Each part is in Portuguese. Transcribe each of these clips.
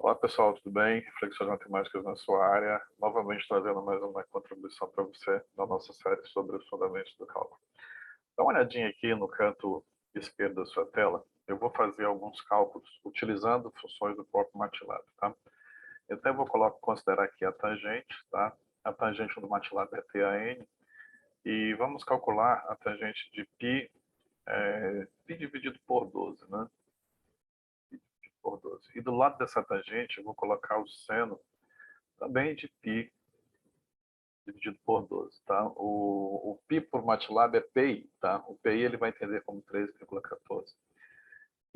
Olá pessoal, tudo bem? Reflexões matemáticas na sua área, novamente trazendo mais uma contribuição para você na nossa série sobre os fundamentos do cálculo. Dá uma olhadinha aqui no canto esquerdo da sua tela, eu vou fazer alguns cálculos utilizando funções do próprio MATLAB, tá? Então eu vou considerar aqui a tangente, tá? A tangente do MATLAB é tan, e vamos calcular a tangente de π dividido por 12, né? Por 12. E do lado dessa tangente eu vou colocar o seno também de π dividido por 12, tá? O π por MATLAB é PI, tá? O PI ele vai entender como 13,14.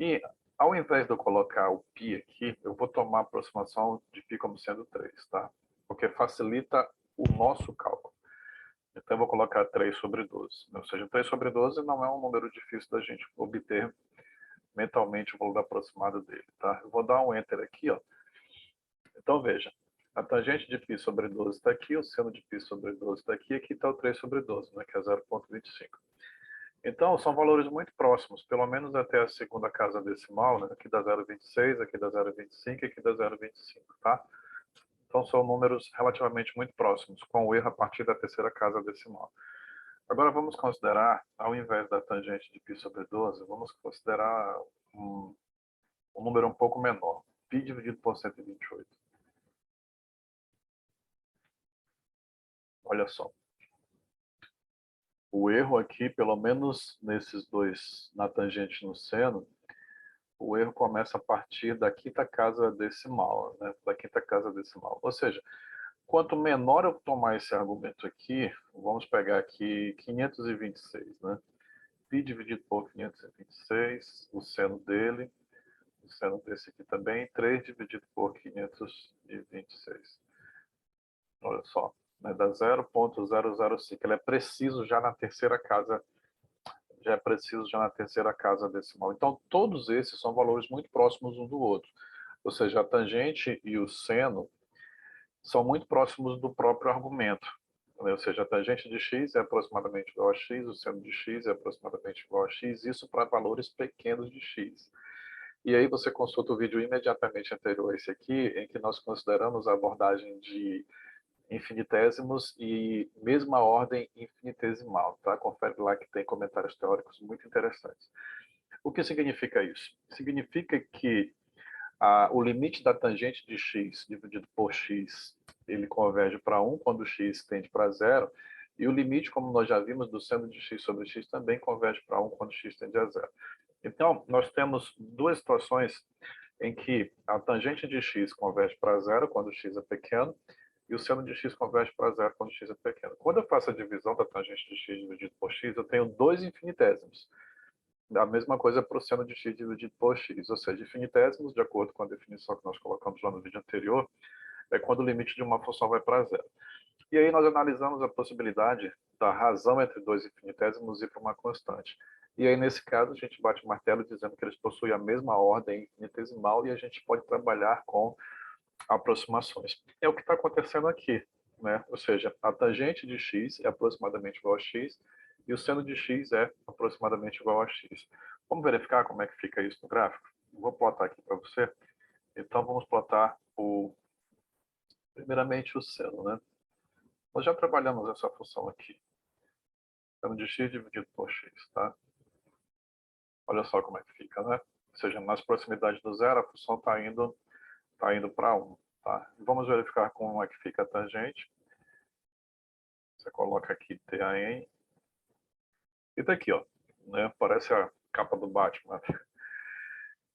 E ao invés de eu colocar o π aqui, eu vou tomar a aproximação de π como sendo 3, tá? Porque facilita o nosso cálculo. Então eu vou colocar 3 sobre 12. Ou seja, 3 sobre 12 não é um número difícil da gente obter mentalmente o valor aproximado dele, tá? Eu vou dar um Enter aqui, ó. Então veja, a tangente de π sobre 12 está aqui, o seno de π sobre 12 está aqui, aqui está o 3 sobre 12, né, que é 0,25. Então, são valores muito próximos, pelo menos até a segunda casa decimal, né, aqui dá 0,26, aqui dá 0,25 e aqui dá 0,25, tá? Então, são números relativamente muito próximos, com o erro a partir da terceira casa decimal. Agora, vamos considerar, ao invés da tangente de π sobre 12, vamos considerar um número um pouco menor, π dividido por 128. Olha só. O erro aqui, pelo menos nesses dois, na tangente e no seno, o erro começa a partir da quinta casa decimal, né? Da quinta casa decimal. Ou seja, quanto menor eu tomar esse argumento aqui, vamos pegar aqui 526, né? π dividido por 526, o seno dele, o seno desse aqui também, 3 dividido por 526. Olha só, né? Dá 0,005. Ele é preciso já na terceira casa decimal. Então, todos esses são valores muito próximos um do outro. Ou seja, a tangente e o seno são muito próximos do próprio argumento. Ou seja, a tangente de x é aproximadamente igual a x, o seno de x é aproximadamente igual a x, isso para valores pequenos de x. E aí você consulta o vídeo imediatamente anterior a esse aqui, em que nós consideramos a abordagem de infinitésimos e mesma ordem infinitesimal, tá? Confere lá que tem comentários teóricos muito interessantes. O que significa isso? Significa que o limite da tangente de x dividido por x, ele converge para 1 quando x tende para 0, e o limite, como nós já vimos, do seno de x sobre x também converge para 1 quando x tende a 0. Então, nós temos duas situações em que a tangente de x converge para 0 quando x é pequeno, e o seno de x converge para 0 quando x é pequeno. Quando eu faço a divisão da tangente de x dividido por x, eu tenho dois infinitésimos. A mesma coisa para o seno de x dividido por x, ou seja, infinitésimos, de acordo com a definição que nós colocamos lá no vídeo anterior, é quando o limite de uma função vai para 0. E aí nós analisamos a possibilidade da razão entre dois infinitésimos ir para uma constante. E aí, nesse caso, a gente bate o martelo dizendo que eles possuem a mesma ordem infinitesimal e a gente pode trabalhar com aproximações. É o que está acontecendo aqui, né? Ou seja, a tangente de x é aproximadamente igual a x e o seno de x é aproximadamente igual a x. Vamos verificar como é que fica isso no gráfico? Vou plotar aqui para você. Então, vamos plotar primeiramente o seno, né? Nós já trabalhamos essa função aqui. Seno de x dividido por x, tá? Olha só como é que fica, né? Ou seja, nas proximidades do zero, a função está indo para 1. Tá? Vamos verificar como é que fica a tangente. Você coloca aqui tan. E tá aqui, ó, né? Parece a capa do Batman.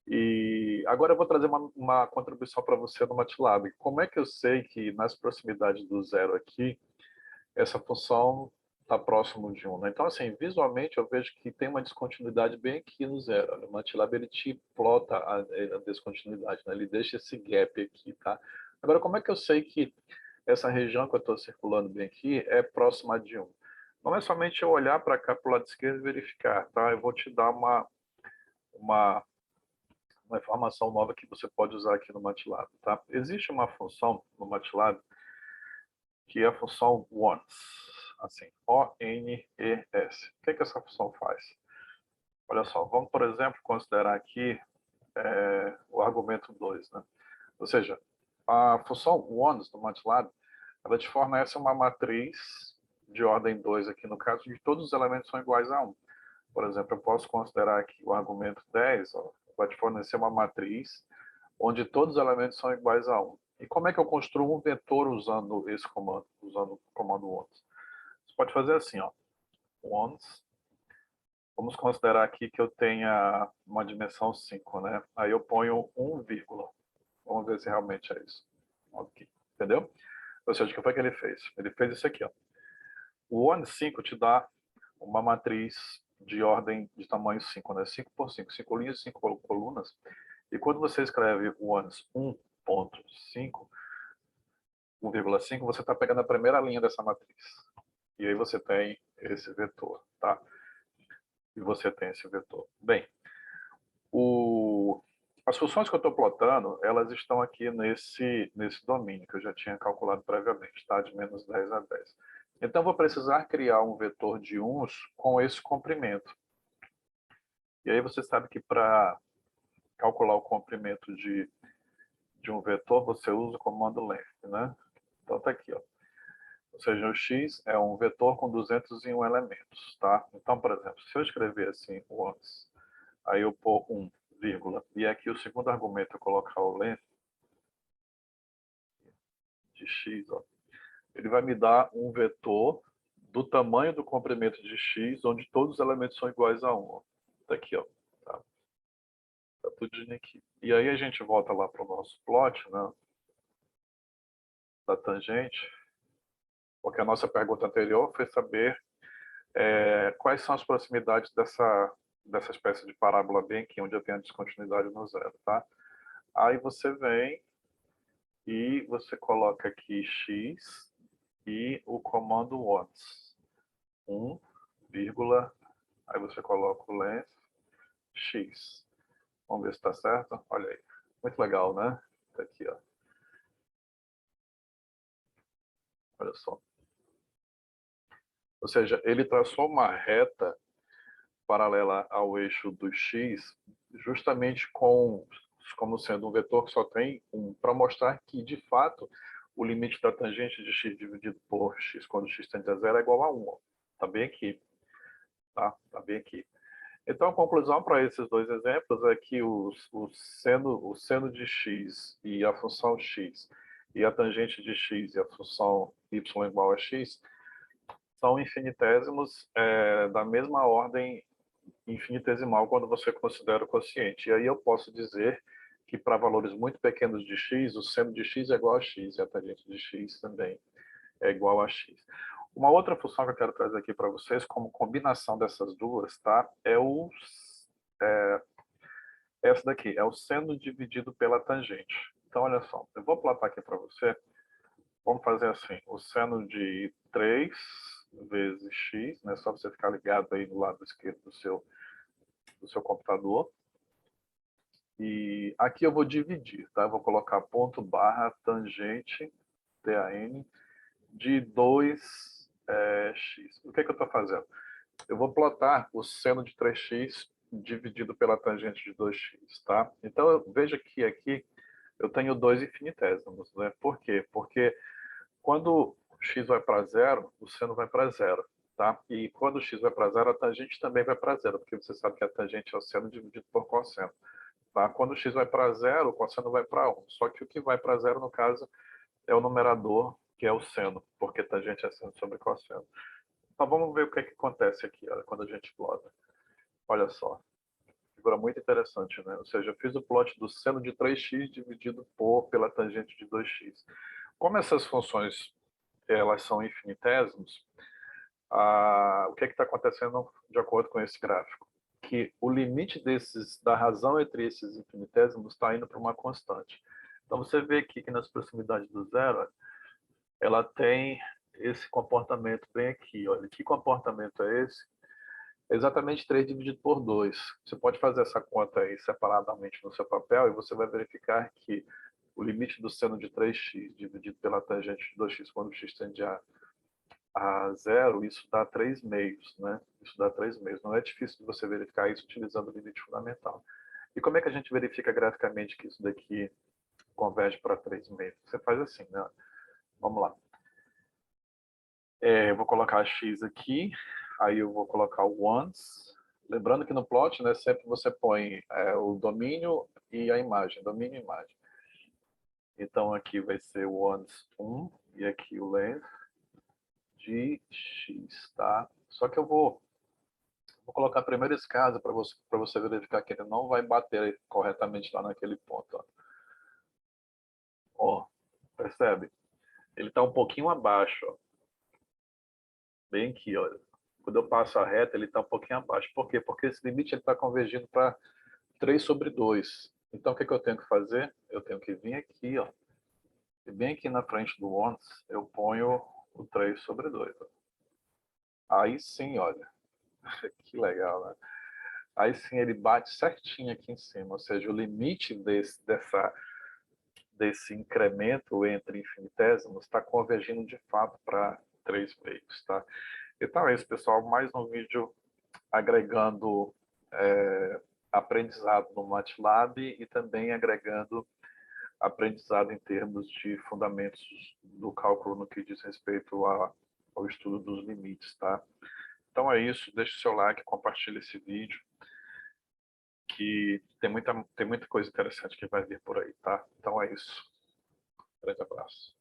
E agora eu vou trazer uma contribuição para você no MATLAB. Como é que eu sei que nas proximidades do zero aqui, essa função está próximo de 1? Né? Então, assim, visualmente eu vejo que tem uma descontinuidade bem aqui no zero. O MATLAB ele te plota a descontinuidade, né? Ele deixa esse gap aqui, tá? Agora, como é que eu sei que essa região que eu estou circulando bem aqui é próxima de 1? Não é somente eu olhar para cá para o lado esquerdo e verificar, tá? Eu vou te dar uma informação nova que você pode usar aqui no MATLAB, tá? Existe uma função no MATLAB que é a função once, assim, O-N-E-S. O que é que essa função faz? Olha só, vamos, por exemplo, considerar aqui o argumento 2, né? Ou seja, a função once do MATLAB, ela te fornece uma matriz de ordem 2 aqui, no caso de todos os elementos são iguais a 1. Por exemplo, eu posso considerar que o argumento 10 vai te fornecer uma matriz onde todos os elementos são iguais a 1. E como é que eu construo um vetor usando esse comando, usando o comando once? Você pode fazer assim, ó, once. Vamos considerar aqui que eu tenha uma dimensão 5, né? Aí eu ponho 1, vírgula. Vamos ver se realmente é isso. Ok, entendeu? Ou seja, o que foi que ele fez? Ele fez isso aqui, ó. O once 5 te dá uma matriz de ordem de tamanho 5, né? 5 por 5, 5 linhas, 5 colunas. E quando você escreve o once 1.5, 1,5, você está pegando a primeira linha dessa matriz. E aí você tem esse vetor, tá? E você tem esse vetor. Bem, as funções que eu estou plotando, elas estão aqui nesse domínio, que eu já tinha calculado previamente, tá? De menos 10 a 10. Então, eu vou precisar criar um vetor de uns com esse comprimento. E aí você sabe que para calcular o comprimento de um vetor, você usa o comando length, né? Então, tá aqui, ó. Ou seja, o x é um vetor com 201 elementos, tá? Então, por exemplo, se eu escrever assim, once, aí eu pôr 1, vírgula, e aqui o segundo argumento eu colocar o length de x, ó, ele vai me dar um vetor do tamanho do comprimento de x, onde todos os elementos são iguais a 1. Ó. Tá aqui, ó. Tá tudo aqui. E aí a gente volta lá para o nosso plot, né? Da tangente, porque a nossa pergunta anterior foi saber quais são as proximidades dessa espécie de parábola bem aqui, onde eu tenho a descontinuidade no zero, tá? Aí você vem e você coloca aqui x e o comando once. 1, vírgula, aí você coloca o length x. Vamos ver se está certo? Olha aí. Muito legal, né? Tá aqui, ó. Olha só. Ou seja, ele traçou uma reta paralela ao eixo do x, justamente como sendo um vetor que só tem um, para mostrar que, de fato, o limite da tangente de x dividido por x, quando x tende a zero, é igual a 1. Está bem aqui. Tá bem aqui. Então, a conclusão para esses dois exemplos é que o seno de x e a função x, e a tangente de x e a função y igual a x, são infinitésimos da mesma ordem infinitesimal quando você considera o quociente. E aí eu posso dizer que para valores muito pequenos de x, o seno de x é igual a x, e a tangente de x também é igual a x. Uma outra função que eu quero trazer aqui para vocês, como combinação dessas duas, tá? Essa daqui, é o seno dividido pela tangente. Então, olha só, eu vou plotar aqui para você. Vamos fazer assim, o seno de 3 vezes x, né? Só você ficar ligado aí do lado esquerdo do seu computador. E aqui eu vou dividir, tá? Eu vou colocar ponto barra tangente, TAN, de 2x. O que é que eu estou fazendo? Eu vou plotar o seno de 3x dividido pela tangente de 2x, tá? Então, veja que aqui eu tenho dois infinitésimos, né? Por quê? Porque quando x vai para zero, o seno vai para zero, tá? E quando x vai para zero, a tangente também vai para zero, porque você sabe que a tangente é o seno dividido por cosseno. Tá? Quando x vai para zero, o cosseno vai para 1. Só que o que vai para zero, no caso, é o numerador, que é o seno, porque tangente é seno sobre cosseno. Então vamos ver o que é que acontece aqui, olha, quando a gente plota. Olha só, figura muito interessante, né? Ou seja, eu fiz o plot do seno de 3x dividido pela tangente de 2x. Como essas funções elas são infinitésimos, o que é que está acontecendo de acordo com esse gráfico? Que o limite da razão entre esses infinitésimos está indo para uma constante. Então você vê aqui que nas proximidades do zero, ela tem esse comportamento bem aqui. Olha, que comportamento é esse? É exatamente 3 dividido por 2. Você pode fazer essa conta aí separadamente no seu papel e você vai verificar que o limite do seno de 3x dividido pela tangente de 2x quando x tende a zero, isso dá 3 meios, né? Isso dá 3 meios. Não é difícil de você verificar isso utilizando o limite fundamental. E como é que a gente verifica graficamente que isso daqui converte para 3,5. Você faz assim, né? Vamos lá. Eu vou colocar x aqui, aí eu vou colocar o once. Lembrando que no plot, né, sempre você põe o domínio e a imagem, domínio e imagem. Então aqui vai ser o once 1 e aqui o length de x, tá? Só que eu vou colocar primeiro esse caso para você verificar que ele não vai bater corretamente lá naquele ponto. Ó, ó, percebe? Ele está um pouquinho abaixo, ó. Bem aqui, olha. Quando eu passo a reta, ele está um pouquinho abaixo. Por quê? Porque esse limite está convergindo para 3/2. Então, o que eu tenho que fazer? Eu tenho que vir aqui, ó. E bem aqui na frente do once, eu ponho o 3/2. Ó. Aí sim, olha. Que legal, né? Aí sim ele bate certinho aqui em cima. Ou seja, o limite desse incremento entre infinietésimos está convergindo de fato para 3/2, tá? Então é isso, pessoal. Mais um vídeo agregando aprendizado no MATLAB e também agregando aprendizado em termos de fundamentos do cálculo no que diz respeito ao estudo dos limites, tá? Então é isso. Deixe o seu like, compartilhe esse vídeo, que tem muita coisa interessante que vai vir por aí, tá? Então é isso. Grande abraço.